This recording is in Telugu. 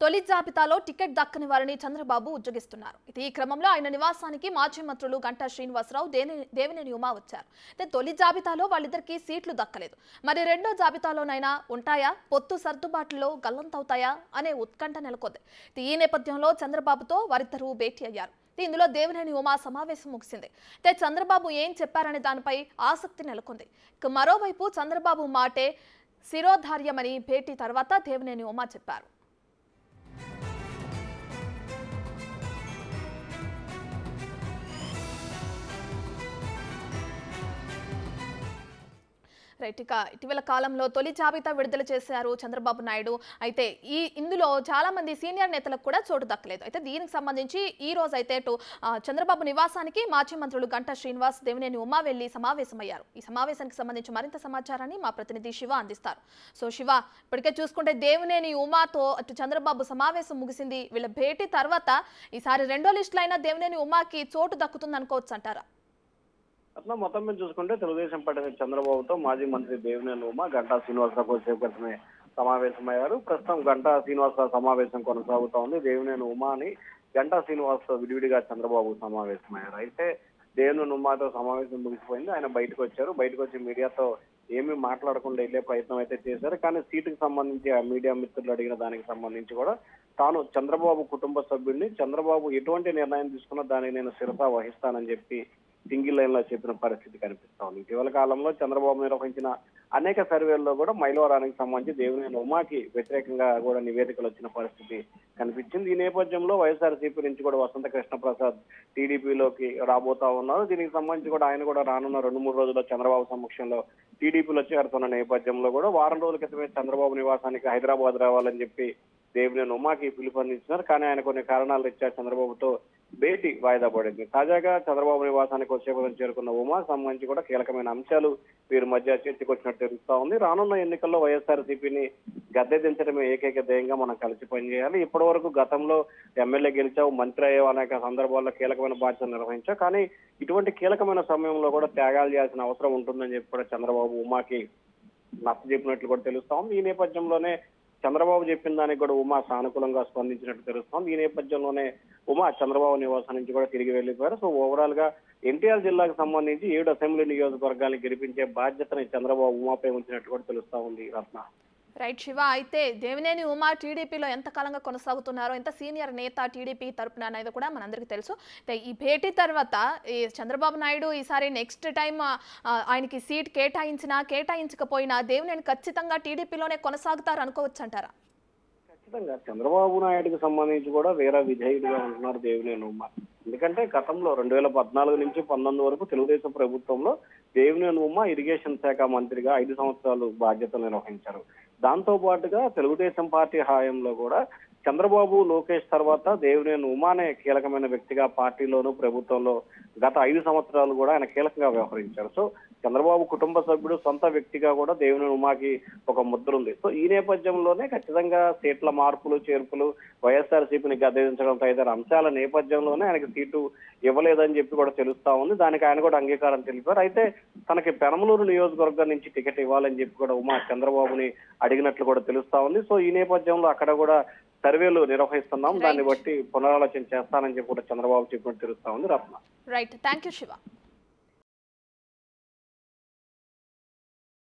తొలి జాబితాలో టికెట్ దక్కని వారిని చంద్రబాబు ఉద్యోగిస్తున్నారు. ఈ క్రమంలో ఆయన నివాసానికి మాజీ మంత్రులు గంటా శ్రీనివాసరావు, దేవినేని ఉమా వచ్చారు. తొలి జాబితాలో వాళ్ళిద్దరికీ సీట్లు దక్కలేదు. మరి రెండో జాబితాలోనైనా ఉంటాయా, పొత్తు సర్దుబాటులో గల్లంతవుతాయా అనే ఉత్కంఠ నెలకొంది. ఈ నేపథ్యంలో చంద్రబాబుతో వారిద్దరూ భేటీ అయ్యారు. ఇందులో దేవినేని ఉమా సమావేశం ముగిసింది. చంద్రబాబు ఏం చెప్పారనే దానిపై ఆసక్తి నెలకొంది. మరోవైపు చంద్రబాబు మాటే శిరోధార్యమని భేటీ తర్వాత దేవినేని ఉమా చెప్పారు. రైట్. ఇటీవల కాలంలో తొలి జాబితా విడుదల చేశారు చంద్రబాబు నాయుడు. అయితే ఇందులో చాలా మంది సీనియర్ నేతలకు కూడా చోటు దక్కలేదు. అయితే దీనికి సంబంధించి ఈ రోజు అయితే చంద్రబాబు నివాసానికి మాజీ మంత్రులు గంటా శ్రీనివాస్, దేవినేని ఉమా వెళ్లి సమావేశమయ్యారు. ఈ సమావేశానికి సంబంధించి మరింత సమాచారాన్ని మా ప్రతినిధి శివ అందిస్తారు. సో శివ, ఇప్పటికే చూసుకుంటే దేవినేని ఉమాతో అటు చంద్రబాబు సమావేశం ముగిసింది. వీళ్ళ భేటీ తర్వాత ఈసారి రెండో లిస్టులో అయినా దేవినేని ఉమాకి చోటు దక్కుతుంది అనుకోవచ్చు అంటారా? అట్లా మొత్తం మీద చూసుకుంటే తెలుగుదేశం పార్టీ చంద్రబాబుతో మాజీ మంత్రి దేవినేని ఉమా గంటా శ్రీనివాసరావు కొద్దిసేపు క్రితమే సమావేశమయ్యారు. ప్రస్తుతం గంటా శ్రీనివాసరావు సమావేశం కొనసాగుతా ఉంది. దేవినేని ఉమా అని గంటా శ్రీనివాసరావు విడివిడిగా చంద్రబాబు సమావేశమయ్యారు. అయితే దేవినేని ఉమాతో సమావేశం ముగిసిపోయింది. ఆయన బయటకు వచ్చారు. బయటకు వచ్చి మీడియాతో ఏమీ మాట్లాడకుండా వెళ్లే ప్రయత్నం అయితే చేశారు. కానీ సీటుకు సంబంధించి ఆ మీడియా మిత్రులు అడిగిన దానికి సంబంధించి కూడా తాను చంద్రబాబు కుటుంబ సభ్యుడిని, చంద్రబాబు ఎటువంటి నిర్ణయం తీసుకున్నా దానికి నేను శిరస వహిస్తానని చెప్పి సింగిల్ లైన్ లో చెప్పిన పరిస్థితి కనిపిస్తా ఉంది. ఇటీవల కాలంలో చంద్రబాబు నిర్వహించిన అనేక సర్వేల్లో కూడా మైలవరానికి సంబంధించి దేవినేని ఉమాకి వ్యతిరేకంగా కూడా నివేదికలు వచ్చిన పరిస్థితి కనిపించింది. ఈ నేపథ్యంలో వైఎస్ఆర్సీపీ నుంచి కూడా వసంత కృష్ణ ప్రసాద్ టీడీపీలోకి రాబోతా ఉన్నారు. దీనికి సంబంధించి కూడా ఆయన కూడా రానున్న 2-3 రోజుల్లో చంద్రబాబు సమక్షంలో టీడీపీలో చేరుతున్న నేపథ్యంలో కూడా వారం రోజుల క్రితమే చంద్రబాబు నివాసానికి హైదరాబాద్ రావాలని చెప్పి దేవినేని ఉమాకి పిలుపునిచ్చినారు. కానీ ఆయన కొన్ని కారణాలు ఇచ్చారు. చంద్రబాబుతో భేటీ వాయిదా పడింది. తాజాగా చంద్రబాబు నివాసానికి వచ్చేపదం చేరుకున్న ఉమా సంబంధించి కూడా కీలకమైన అంశాలు వీరి మధ్య చర్చకొచ్చినట్టు తెలుస్తా ఉంది. రానున్న ఎన్నికల్లో వైఎస్ఆర్సీపీని గద్దె దించడమే ఏకైక ధ్యేయంగా మనం కలిసి పనిచేయాలి. ఇప్పటి వరకు గతంలో ఎమ్మెల్యే గెలిచావు, మంత్రి అయ్యావు, అనేక సందర్భాల్లో కీలకమైన బాధ్యతలు నిర్వహించావు. కానీ ఇటువంటి కీలకమైన సమయంలో కూడా త్యాగాలు చేయాల్సిన అవసరం ఉంటుందని చెప్పి కూడా చంద్రబాబు ఉమాకి నచ్చ చెప్పినట్లు కూడా తెలుస్తా ఉంది. ఈ నేపథ్యంలోనే చంద్రబాబు చెప్పిన దానికి కూడా ఉమా సానుకూలంగా స్పందించినట్టు తెలుస్తోంది. ఈ నేపథ్యంలోనే ఉమా చంద్రబాబు నివాసం నుంచి కూడా తిరిగి వెళ్లిపోయారు. సో ఓవరాల్ గా ఎన్టీఆర్ జిల్లాకు సంబంధించి 7 అసెంబ్లీ నియోజకవర్గాలను గెలిపించే బాధ్యతని చంద్రబాబు ఉమాపై ఉంచినట్టు కూడా తెలుస్తా ఉంది. రత్న. రైట్ శివ, అయితే దేవినేని ఉమా టీడీపీలో ఎంత కాలంగా కొనసాగుతున్నారో, ఎంత సీనియర్ నేత టీడీపీ తరపున అనేది కూడా మనందరికీ తెలుసు. ఈ భేటీ తర్వాత ఈ చంద్రబాబు నాయుడు ఈసారి నెక్స్ట్ టైం ఆయనకి సీట్ కేటాయించకపోయినా దేవినేని ఖచ్చితంగా టీడీపీలోనే కొనసాగుతారు అనుకోవచ్చు అంటారా? ఖచ్చితంగా చంద్రబాబు నాయుడుకి సంబంధించి కూడా వేరే విధేయుడిగా ఉంటున్నారు దేవినేని ఉమా. ఎందుకంటే గతంలో 2014 నుంచి 2019 వరకు తెలుగుదేశం ప్రభుత్వంలో దేవినేని ఉమా ఇరిగేషన్ శాఖ మంత్రిగా 5 సంవత్సరాలు బాధ్యతలు నిర్వహించారు. దాంతో పాటుగా తెలుగుదేశం పార్టీ హయాంలో కూడా చంద్రబాబు, లోకేష్ తర్వాత దేవినేని ఉమానే కీలకమైన వ్యక్తిగా పార్టీలోను ప్రభుత్వంలో గత 5 సంవత్సరాలు కూడా ఆయన కీలకంగా వ్యవహరించారు. సో చంద్రబాబు కుటుంబ సభ్యుడు, సొంత వ్యక్తిగా కూడా దేవినేని ఉమాకి ఒక ముద్ర ఉంది. సో ఈ నేపథ్యంలోనే ఖచ్చితంగా సీట్ల మార్పులు, చేర్పులు, వైఎస్ఆర్సీపీని గద్దెదించడం తదితర అంశాల నేపథ్యంలోనే ఆయనకి సీటు ఇవ్వలేదని చెప్పి కూడా తెలుస్తా ఉంది. దానికి ఆయన కూడా అంగీకారం తెలిపారు. అయితే తనకి పెనమలూరు నియోజకవర్గం నుంచి టికెట్ ఇవ్వాలని చెప్పి కూడా ఉమా చంద్రబాబుని అడిగినట్లు కూడా తెలుస్తా ఉంది. సో ఈ నేపథ్యంలో అక్కడ కూడా సర్వేలు నిర్వహిస్తున్నాం, దాన్ని బట్టి పునరాలోచన చేస్తానని చెప్పి కూడా చంద్రబాబు చెప్పినట్టు తెలుస్తా ఉంది. Ratna. Right, thank you Shiva.